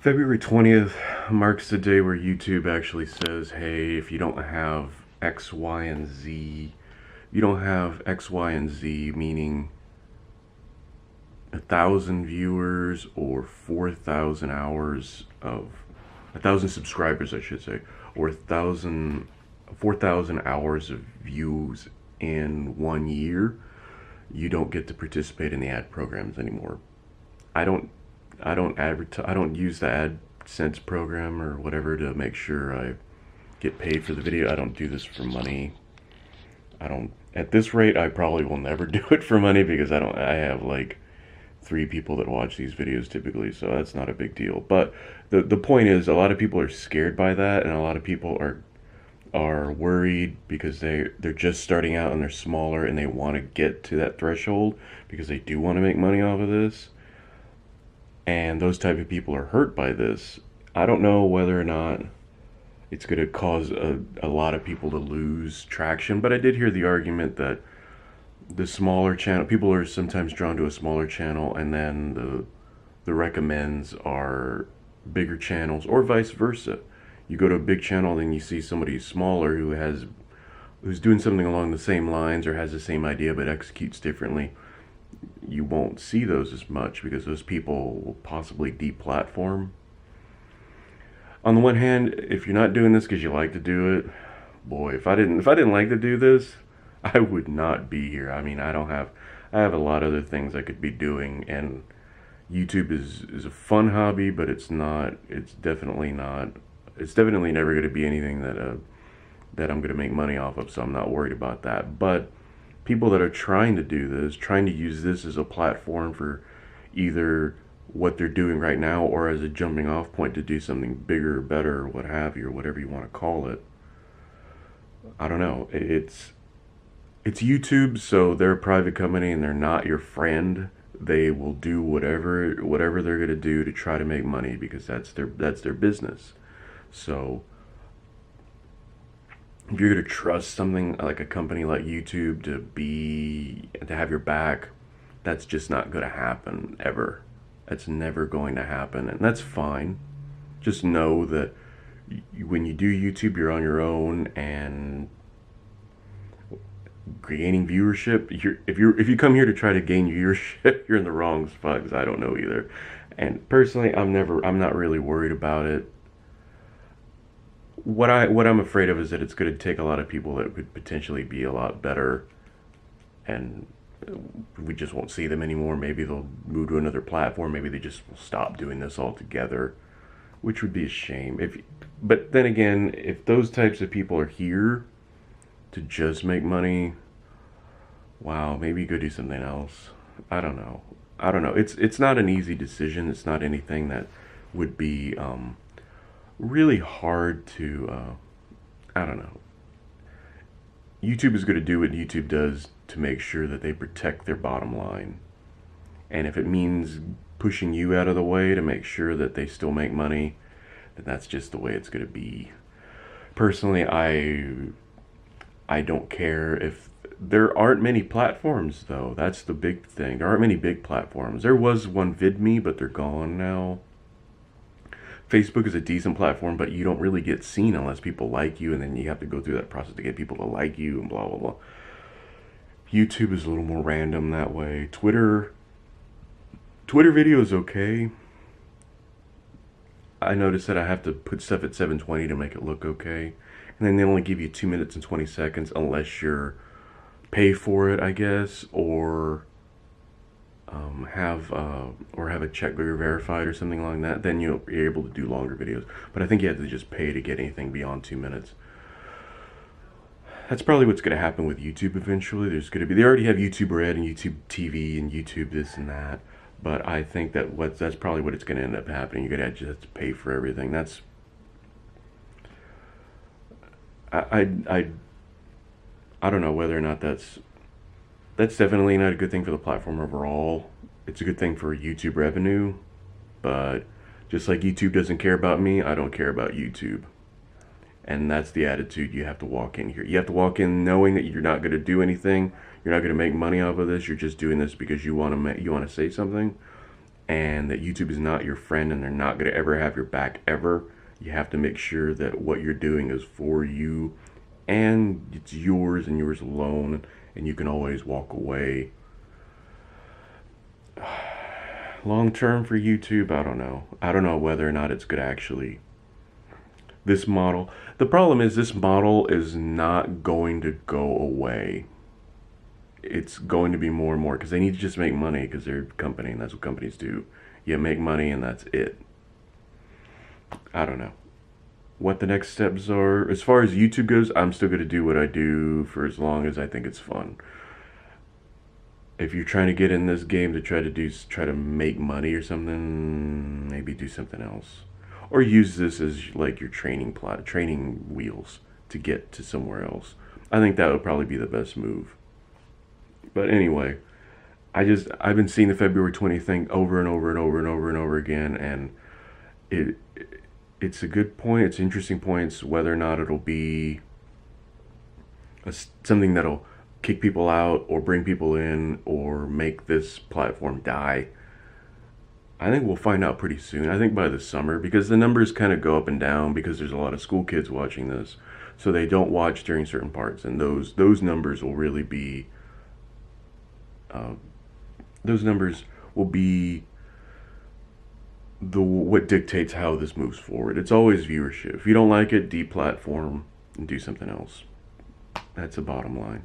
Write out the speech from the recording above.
February 20th marks the day where YouTube actually says, hey, if you don't have X, Y, and Z, you don't have X, Y, and Z, meaning 1,000 viewers or 4,000 hours of 1,000 subscribers, I should say, or 4,000 hours of views in 1 year, you don't get to participate in the ad programs anymore. I don't I don't advertise. I don't use the AdSense program or whatever to make sure I get paid for the video. I don't do this for money. I don't. At this rate, I probably will never do it for money because I don't. I have like 3 people that watch these videos typically, so that's not a big deal. But the point is, a lot of people are scared by that, and a lot of people are worried because they're just starting out and they're smaller and they want to get to that threshold because they do want to make money off of this, and those type of people are hurt by this. I don't know whether or not it's going to cause a lot of people to lose traction, but I did hear the argument that the smaller channel people are sometimes drawn to a smaller channel, and then the recommends are bigger channels, or vice versa. You go to a big channel, then you see somebody smaller who's doing something along the same lines or has the same idea but executes differently. You won't see those as much because those people will possibly deplatform. On the one hand, if you're not doing this because you like to do it, boy, if I didn't like to do this, I would not be here. I mean, I have a lot of other things I could be doing, and YouTube is a fun hobby, but it's definitely not, it's definitely never going to be anything that I'm going to make money off of, so I'm not worried about that. But people that are trying to do this, trying to use this as a platform for either what they're doing right now or as a jumping off point to do something bigger, better, or what have you, or whatever you want to call it. I don't know. It's YouTube, so they're a private company and they're not your friend. They will do whatever they're gonna do to try to make money because that's their business. So if you're gonna trust something like a company like YouTube to have your back, that's just not gonna happen ever. That's never going to happen, and that's fine. Just know that when you do YouTube, you're on your own, and gaining viewership. If you come here to try to gain viewership, you're in the wrong spot because I don't know either. And personally, I'm not really worried about it. What I'm afraid of is that it's going to take a lot of people that could potentially be a lot better, and we just won't see them anymore. Maybe they'll move to another platform. Maybe they just will stop doing this altogether, which would be a shame. But then again, if those types of people are here to just make money, wow, maybe go do something else. I don't know. I don't know. It's not an easy decision. It's not anything that would be really hard to. I don't know. YouTube is going to do what YouTube does to make sure that they protect their bottom line, and if it means pushing you out of the way to make sure that they still make money, then that's just the way it's going to be. Personally, I don't care if there aren't many platforms, though. That's the big thing. There aren't many big platforms. There was one VidMe, but they're gone now. Facebook is a decent platform, but you don't really get seen unless people like you, and then you have to go through that process to get people to like you and blah blah blah. YouTube is a little more random that way. Twitter video is okay. I noticed that I have to put stuff at 720 to make it look okay, and then they only give you 2 minutes and 20 seconds unless you're pay for it, I guess, or have a check where you're verified or something like that. Then you'll be able to do longer videos. But I think you have to just pay to get anything beyond 2 minutes. That's probably what's going to happen with YouTube eventually. They already have YouTube Red and YouTube TV and YouTube this and that. But I think that's probably what it's going to end up happening. You're going to just have to pay for everything. I don't know whether or not that's definitely not a good thing for the platform overall. It's a good thing for YouTube revenue, but just like YouTube doesn't care about me, I don't care about YouTube. And that's the attitude you have to walk in here. You have to walk in knowing that you're not going to do anything. You're not going to make money off of this. You're just doing this because you want to say something. and that YouTube is not your friend and they're not going to ever have your back ever. You have to make sure that what you're doing is for you and it's yours and yours alone, and you can always walk away. Long term for YouTube, I don't know. I don't know whether or not it's good actually. This model, the problem is this model is not going to go away. It's going to be more and more because they need to just make money because they're a company and that's what companies do. You make money and that's it. I don't know what the next steps are. As far as YouTube goes, I'm still going to do what I do for as long as I think it's fun. If you're trying to get in this game to try to make money or something, maybe do something else, or use this as like your training wheels to get to somewhere else. I think that would probably be the best move. But anyway, I've been seeing the February 20th thing over and over and over and over and over again, and it it's a good point. It's interesting points. Whether or not it'll be something that'll kick people out or bring people in or make this platform die, I think we'll find out pretty soon. I think by the summer, because the numbers kind of go up and down because there's a lot of school kids watching this, so they don't watch during certain parts, and those numbers will really be uh, those numbers will be the what dictates how this moves forward. It's always viewership. If you don't like it, deplatform and do something else. That's the bottom line.